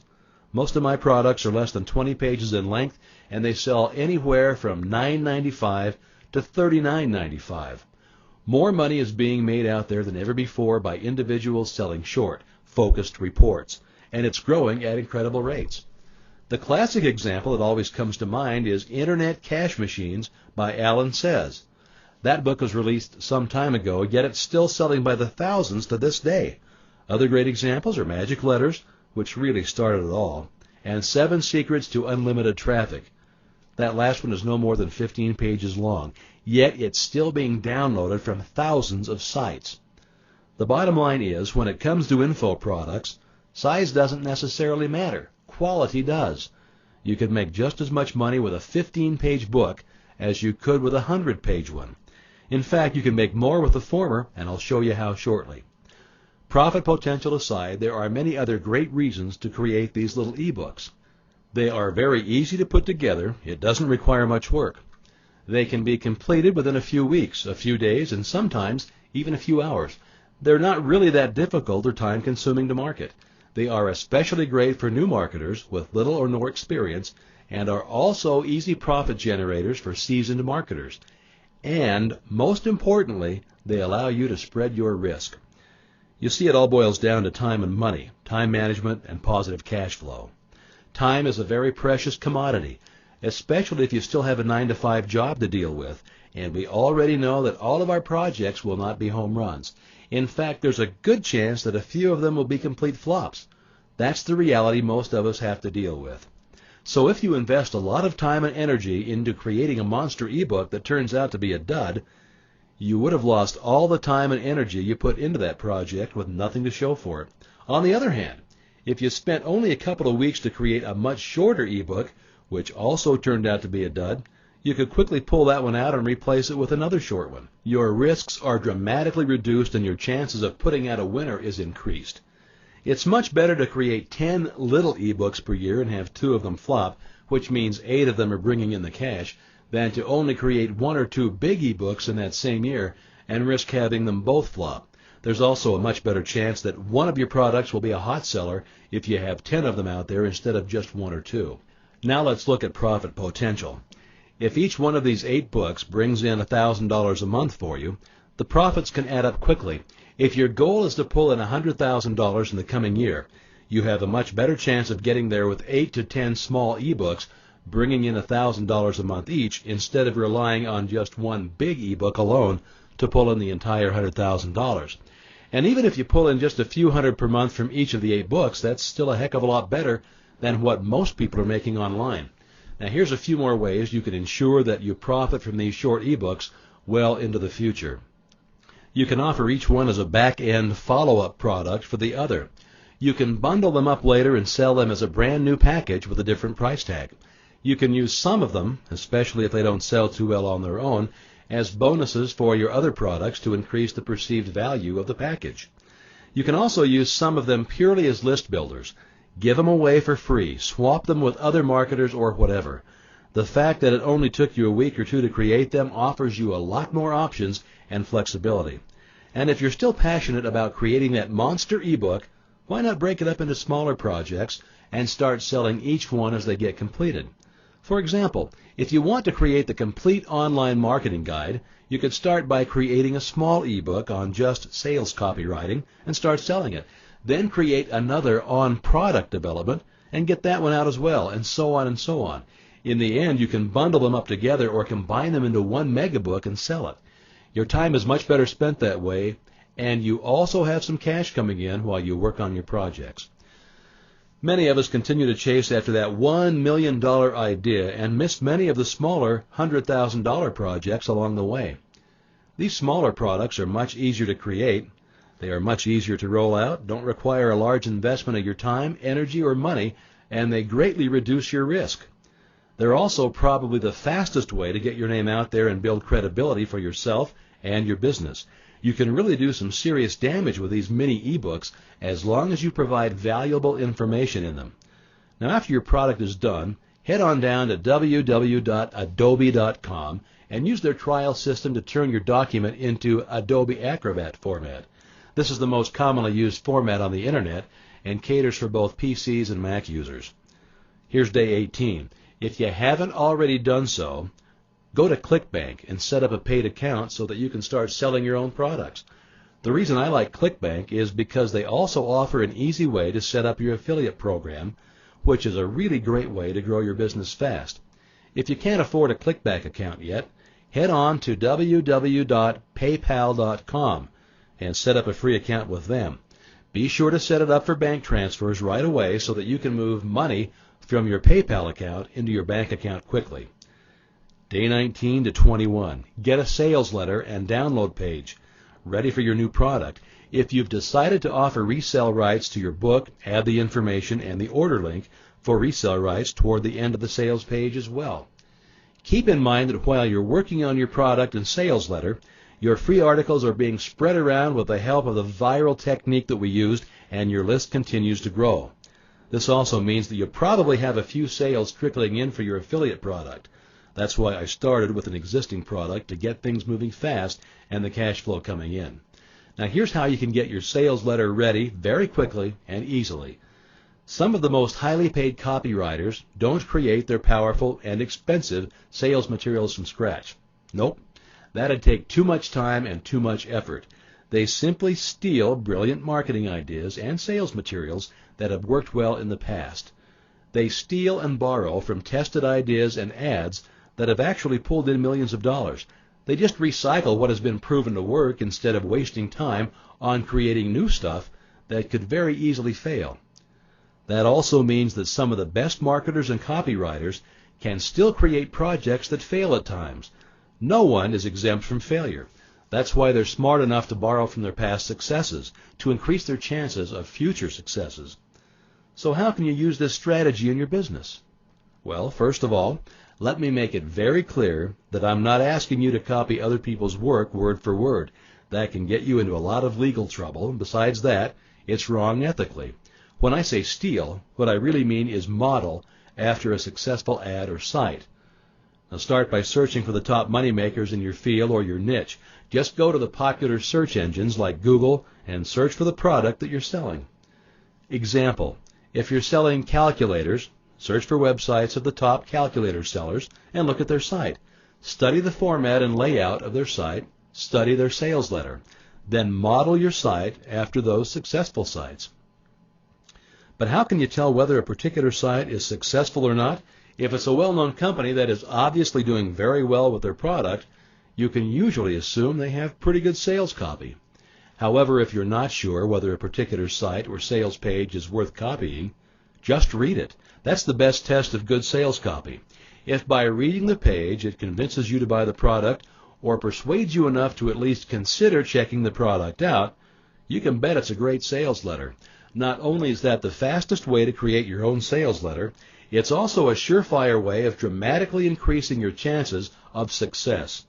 Most of my products are less than 20 pages in length, and they sell anywhere from $9.95 to $39.95. More money is being made out there than ever before by individuals selling short, focused reports, and it's growing at incredible rates. The classic example that always comes to mind is Internet Cash Machines by Alan Says. That book was released some time ago, yet it's still selling by the thousands to this day. Other great examples are Magic Letters, which really started it all, and 7 Secrets to Unlimited Traffic. That last one is no more than 15 pages long, yet it's still being downloaded from thousands of sites. The bottom line is, when it comes to info products, size doesn't necessarily matter. Quality does. You can make just as much money with a 15-page book as you could with a 100-page one. In fact, you can make more with the former, and I'll show you how shortly. Profit potential aside, there are many other great reasons to create these little ebooks. They are very easy to put together. It doesn't require much work. They can be completed within a few weeks, a few days, and sometimes even a few hours. They're not really that difficult or time-consuming to market. They are especially great for new marketers with little or no experience, and are also easy profit generators for seasoned marketers. And, most importantly, they allow you to spread your risk. You see, it all boils down to time and money, time management, and positive cash flow. Time is a very precious commodity, especially if you still have a 9-to-5 job to deal with, and we already know that all of our projects will not be home runs. In fact, there's a good chance that a few of them will be complete flops. That's the reality most of us have to deal with. So if you invest a lot of time and energy into creating a monster ebook that turns out to be a dud, You would have lost all the time and energy you put into that project with nothing to show for it. On the other hand, if you spent only a couple of weeks to create a much shorter ebook, which also turned out to be a dud, you could quickly pull that one out and replace it with another short one. Your risks are dramatically reduced and your chances of putting out a winner is increased. It's much better to create 10 little ebooks per year and have 2 of them flop, which means 8 of them are bringing in the cash, than to only create 1 or 2 big ebooks in that same year and risk having them both flop. There's also a much better chance that one of your products will be a hot seller if you have 10 of them out there instead of just 1 or 2. Now let's look at profit potential. If each one of these 8 books brings in $1,000 a month for you, the profits can add up quickly. If your goal is to pull in $100,000 in the coming year, you have a much better chance of getting there with 8 to 10 small ebooks bringing in $1,000 a month each instead of relying on just one big ebook alone to pull in the entire $100,000. And even if you pull in just a few hundred per month from each of the 8 books, that's still a heck of a lot better than what most people are making online. Now here's a few more ways you can ensure that you profit from these short ebooks well into the future. You can offer each one as a back-end follow-up product for the other. You can bundle them up later and sell them as a brand new package with a different price tag. You can use some of them, especially if they don't sell too well on their own, as bonuses for your other products to increase the perceived value of the package. You can also use some of them purely as list builders. Give them away for free, swap them with other marketers or whatever. The fact that it only took you a week or 2 to create them offers you a lot more options and flexibility. And if you're still passionate about creating that monster ebook, why not break it up into smaller projects and start selling each one as they get completed? For example, if you want to create the complete online marketing guide, you could start by creating a small ebook on just sales copywriting and start selling it. Then create another on product development and get that one out as well, and so on and so on. In the end, you can bundle them up together or combine them into one megabook and sell it. Your time is much better spent that way, and you also have some cash coming in while you work on your projects. Many of us continue to chase after that $1 million idea and miss many of the smaller $100,000 projects along the way. These smaller products are much easier to create. They are much easier to roll out, don't require a large investment of your time, energy, or money, and they greatly reduce your risk. They're also probably the fastest way to get your name out there and build credibility for yourself and your business. You can really do some serious damage with these mini ebooks as long as you provide valuable information in them. Now, after your product is done, head on down to www.adobe.com and use their trial system to turn your document into Adobe Acrobat format. This is the most commonly used format on the internet and caters for both PCs and Mac users. Here's day 18. If you haven't already done so, go to ClickBank and set up a paid account so that you can start selling your own products. The reason I like ClickBank is because they also offer an easy way to set up your affiliate program, which is a really great way to grow your business fast. If you can't afford a ClickBank account yet, head on to www.paypal.com and set up a free account with them. Be sure to set it up for bank transfers right away so that you can move money from your PayPal account into your bank account quickly. Day 19 to 21. Get a sales letter and download page ready for your new product. If you've decided to offer resale rights to your book, add the information and the order link for resale rights toward the end of the sales page as well. Keep in mind that while you're working on your product and sales letter, your free articles are being spread around with the help of the viral technique that we used, and your list continues to grow. This also means that you probably have a few sales trickling in for your affiliate product. That's why I started with an existing product to get things moving fast and the cash flow coming in. Now here's how you can get your sales letter ready very quickly and easily. Some of the most highly paid copywriters don't create their powerful and expensive sales materials from scratch. Nope. That'd take too much time and too much effort. They simply steal brilliant marketing ideas and sales materials that have worked well in the past. They steal and borrow from tested ideas and ads that have actually pulled in millions of dollars. They just recycle what has been proven to work instead of wasting time on creating new stuff that could very easily fail. That also means that some of the best marketers and copywriters can still create projects that fail at times. No one is exempt from failure. That's why they're smart enough to borrow from their past successes to increase their chances of future successes. So how can you use this strategy in your business? Well, first of all, let me make it very clear that I'm not asking you to copy other people's work word for word. That can get you into a lot of legal trouble, and besides that, it's wrong ethically. When I say steal, what I really mean is model after a successful ad or site. Now start by searching for the top moneymakers in your field or your niche. Just go to the popular search engines like Google and search for the product that you're selling. Example, if you're selling calculators, search for websites of the top calculator sellers and look at their site. Study the format and layout of their site. Study their sales letter. Then model your site after those successful sites. But how can you tell whether a particular site is successful or not? If it's a well-known company that is obviously doing very well with their product, you can usually assume they have pretty good sales copy. However, if you're not sure whether a particular site or sales page is worth copying, just read it. That's the best test of good sales copy. If by reading the page it convinces you to buy the product or persuades you enough to at least consider checking the product out, you can bet it's a great sales letter. Not only is that the fastest way to create your own sales letter, it's also a surefire way of dramatically increasing your chances of success.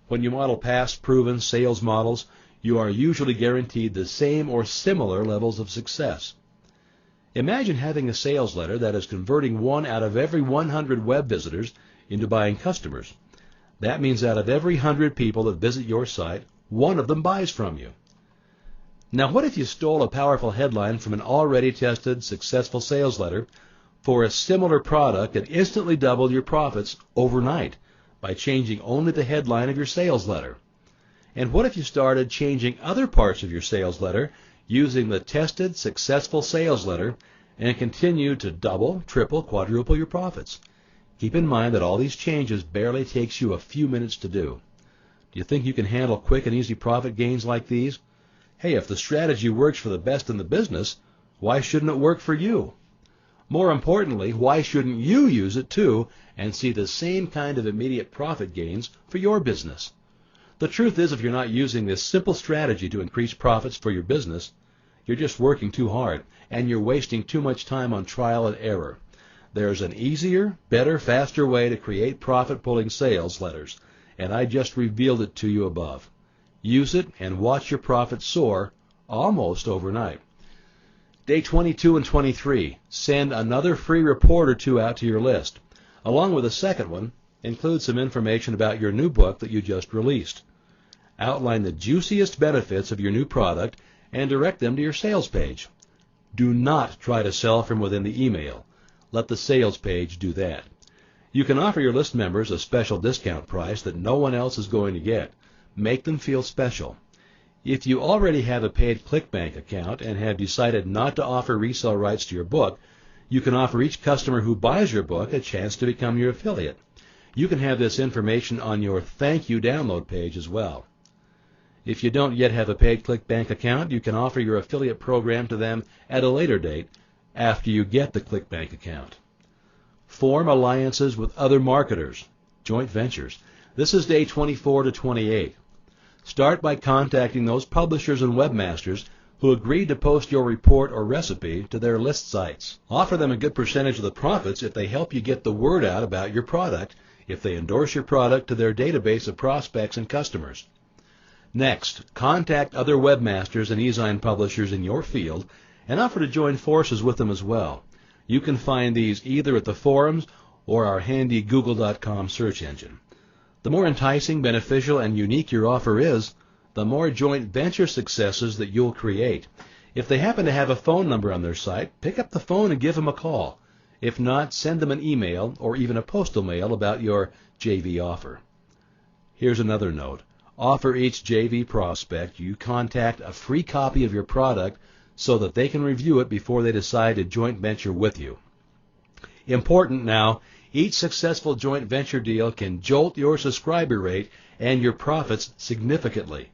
When you model past proven sales models, you are usually guaranteed the same or similar levels of success. Imagine having a sales letter that is converting 1 out of every 100 web visitors into buying customers. That means out of every 100 people that visit your site, 1 of them buys from you. Now what if you stole a powerful headline from an already tested, successful sales letter for a similar product and instantly doubled your profits overnight by changing only the headline of your sales letter? And what if you started changing other parts of your sales letter using the tested, successful sales letter and continued to double, triple, quadruple your profits? Keep in mind that all these changes barely takes you a few minutes to do. Do you think you can handle quick and easy profit gains like these? Hey, if the strategy works for the best in the business, why shouldn't it work for you? More importantly, why shouldn't you use it too and see the same kind of immediate profit gains for your business? The truth is, if you're not using this simple strategy to increase profits for your business, you're just working too hard and you're wasting too much time on trial and error. There's an easier, better, faster way to create profit-pulling sales letters, and I just revealed it to you above. Use it and watch your profits soar almost overnight. Day 22 and 23, send another free report or 2 out to your list. Along with a second one, include some information about your new book that you just released. Outline the juiciest benefits of your new product and direct them to your sales page. Do not try to sell from within the email. Let the sales page do that. You can offer your list members a special discount price that no one else is going to get. Make them feel special. If you already have a paid ClickBank account and have decided not to offer resale rights to your book, you can offer each customer who buys your book a chance to become your affiliate. You can have this information on your thank you download page as well. If you don't yet have a paid ClickBank account, you can offer your affiliate program to them at a later date after you get the ClickBank account. Form alliances with other marketers, joint ventures. This is day 24 to 28. Start by contacting those publishers and webmasters who agreed to post your report or recipe to their list sites. Offer them a good percentage of the profits if they help you get the word out about your product, if they endorse your product to their database of prospects and customers. Next, contact other webmasters and e-zine publishers in your field and offer to join forces with them as well. You can find these either at the forums or our handy google.com search engine. The more enticing, beneficial, and unique your offer is, the more joint venture successes that you'll create. If they happen to have a phone number on their site, pick up the phone and give them a call. If not, send them an email or even a postal mail about your JV offer. Here's another note. Offer each JV prospect you contact a free copy of your product so that they can review it before they decide to joint venture with you. Important now, each successful joint venture deal can jolt your subscriber rate and your profits significantly.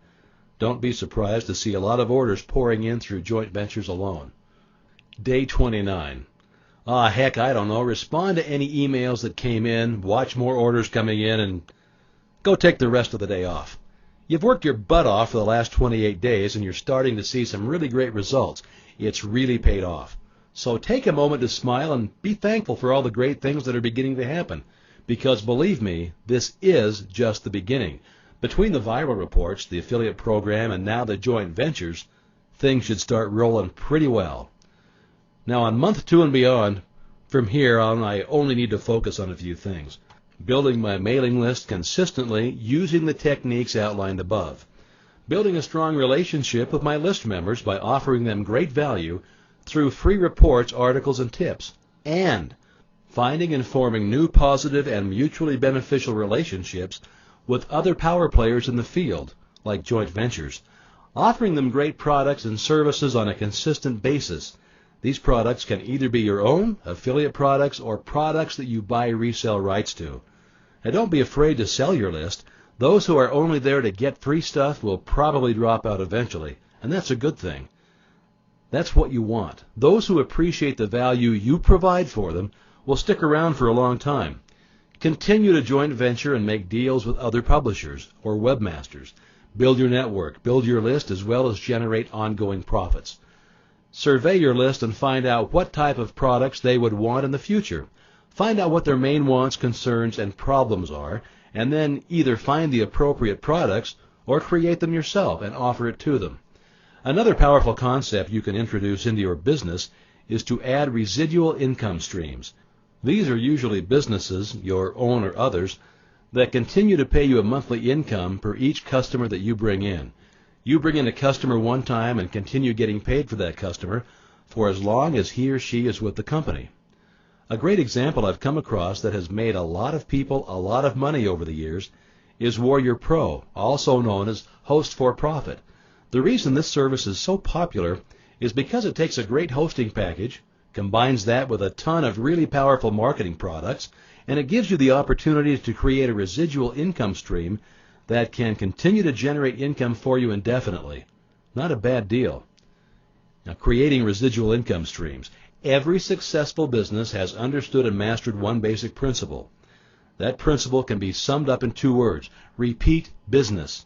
Don't be surprised to see a lot of orders pouring in through joint ventures alone. Day 29. Heck, I don't know. Respond to any emails that came in, watch more orders coming in, and go take the rest of the day off. You've worked your butt off for the last 28 days and you're starting to see some really great results. It's really paid off. So take a moment to smile and be thankful for all the great things that are beginning to happen. Because believe me, this is just the beginning. Between the viral reports, the affiliate program, and now the joint ventures, things should start rolling pretty well. Now on month 2 and beyond, from here on I only need to focus on a few things. Building my mailing list consistently using the techniques outlined above. Building a strong relationship with my list members by offering them great value through free reports, articles, and tips. And finding and forming new positive and mutually beneficial relationships with other power players in the field, like joint ventures. Offering them great products and services on a consistent basis. These products can either be your own, affiliate products, or products that you buy resale rights to. Now don't be afraid to sell your list. Those who are only there to get free stuff will probably drop out eventually, and that's a good thing. That's what you want. Those who appreciate the value you provide for them will stick around for a long time. Continue to joint venture and make deals with other publishers or webmasters. Build your network, build your list, as well as generate ongoing profits. Survey your list and find out what type of products they would want in the future. Find out what their main wants, concerns, and problems are, and then either find the appropriate products or create them yourself and offer it to them. Another powerful concept you can introduce into your business is to add residual income streams. These are usually businesses, your own or others, that continue to pay you a monthly income per each customer that you bring in. You bring in a customer one time and continue getting paid for that customer for as long as he or she is with the company. A great example I've come across that has made a lot of people a lot of money over the years is Warrior Pro, also known as Host for Profit. The reason this service is so popular is because it takes a great hosting package, combines that with a ton of really powerful marketing products, and it gives you the opportunity to create a residual income stream that can continue to generate income for you indefinitely. Not a bad deal. Now, creating residual income streams. Every successful business has understood and mastered one basic principle. That principle can be summed up in 2 words: repeat business.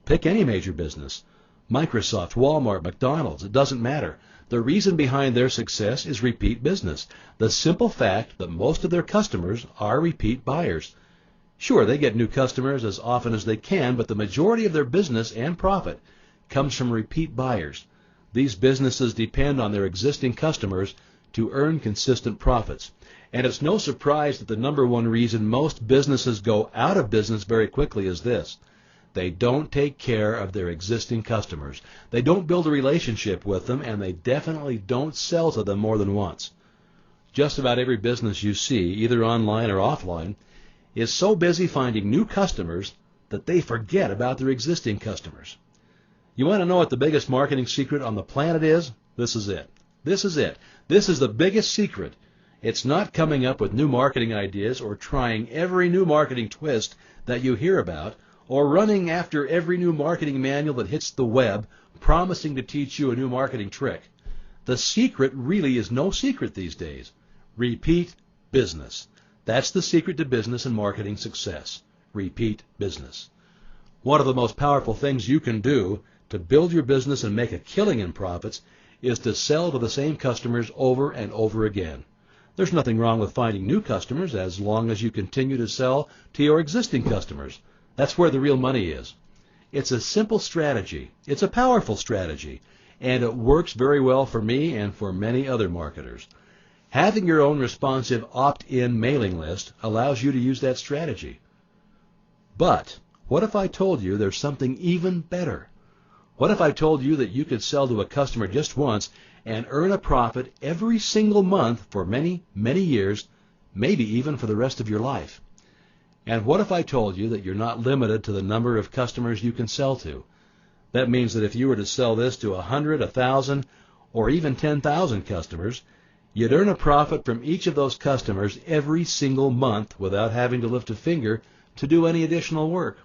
Pick any major business. Microsoft, Walmart, McDonald's, it doesn't matter. The reason behind their success is repeat business. The simple fact that most of their customers are repeat buyers. Sure, they get new customers as often as they can, but the majority of their business and profit comes from repeat buyers. These businesses depend on their existing customers to earn consistent profits. And it's no surprise that the number one reason most businesses go out of business very quickly is this. They don't take care of their existing customers. They don't build a relationship with them, and they definitely don't sell to them more than once. Just about every business you see, either online or offline, is so busy finding new customers that they forget about their existing customers. You want to know what the biggest marketing secret on the planet is? This is it. This is it. This is the biggest secret. It's not coming up with new marketing ideas or trying every new marketing twist that you hear about, or running after every new marketing manual that hits the web promising to teach you a new marketing trick. The secret really is no secret these days. Repeat business. That's the secret to business and marketing success. Repeat business. One of the most powerful things you can do to build your business and make a killing in profits is to sell to the same customers over and over again. There's nothing wrong with finding new customers as long as you continue to sell to your existing customers. That's where the real money is. It's a simple strategy. It's a powerful strategy, and it works very well for me and for many other marketers. Having your own responsive opt-in mailing list allows you to use that strategy. But what if I told you there's something even better? What if I told you that you could sell to a customer just once and earn a profit every single month for many, many years, maybe even for the rest of your life? And what if I told you that you're not limited to the number of customers you can sell to? That means that if you were to sell this to 100, 1,000, or even 10,000 customers, you'd earn a profit from each of those customers every single month without having to lift a finger to do any additional work.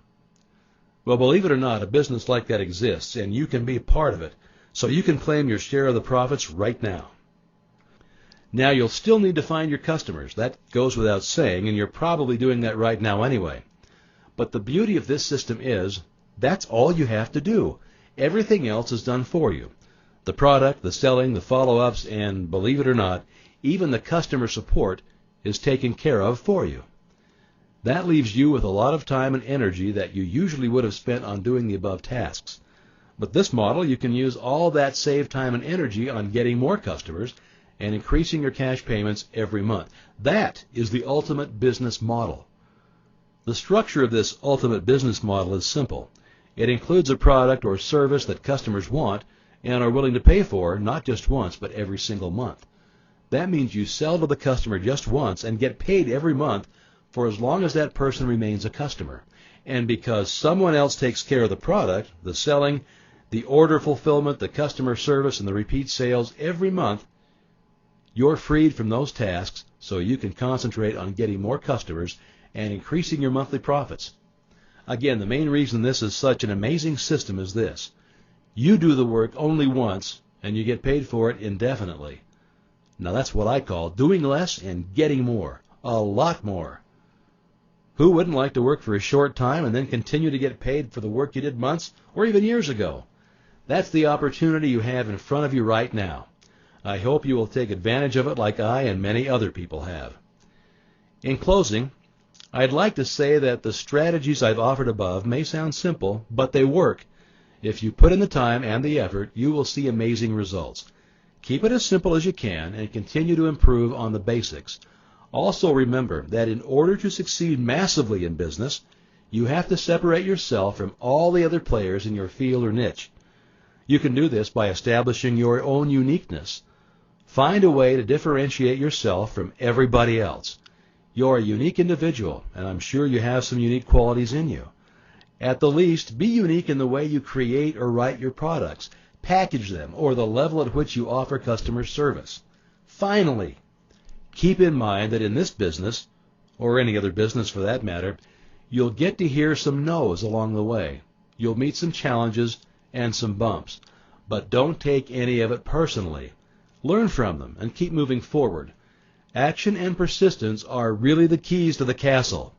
Well, believe it or not, a business like that exists, and you can be a part of it, so you can claim your share of the profits right now. Now, you'll still need to find your customers. That goes without saying, and you're probably doing that right now anyway. But the beauty of this system is That's all you have to do. Everything else is done for you. The product, the selling, the follow-ups, and believe it or not, even the customer support is taken care of for you. That leaves you with a lot of time and energy that you usually would have spent on doing the above tasks. With this model, you can use all that saved time and energy on getting more customers and increasing your cash payments every month. That is the ultimate business model. The structure of this ultimate business model is simple. It includes a product or service that customers want and are willing to pay for, not just once, but every single month. That means you sell to the customer just once and get paid every month for as long as that person remains a customer. And because someone else takes care of the product, the selling, the order fulfillment, the customer service, and the repeat sales every month, you're freed from those tasks so you can concentrate on getting more customers and increasing your monthly profits. Again, the main reason this is such an amazing system is this. You do the work only once, and you get paid for it indefinitely. Now that's what I call doing less and getting more. A lot more. Who wouldn't like to work for a short time and then continue to get paid for the work you did months or even years ago? That's the opportunity you have in front of you right now. I hope you will take advantage of it like I and many other people have. In closing, I'd like to say that the strategies I've offered above may sound simple, but they work. If you put in the time and the effort, you will see amazing results. Keep it as simple as you can and continue to improve on the basics. Also remember that in order to succeed massively in business, you have to separate yourself from all the other players in your field or niche. You can do this by establishing your own uniqueness. Find a way to differentiate yourself from everybody else. You're a unique individual, and I'm sure you have some unique qualities in you. At the least, be unique in the way you create or write your products, package them, or the level at which you offer customer service. Finally, keep in mind that in this business, or any other business for that matter, you'll get to hear some no's along the way. You'll meet some challenges and some bumps, but don't take any of it personally. Learn from them and keep moving forward. Action and persistence are really the keys to the castle.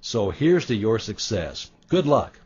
So here's to your success. Good luck.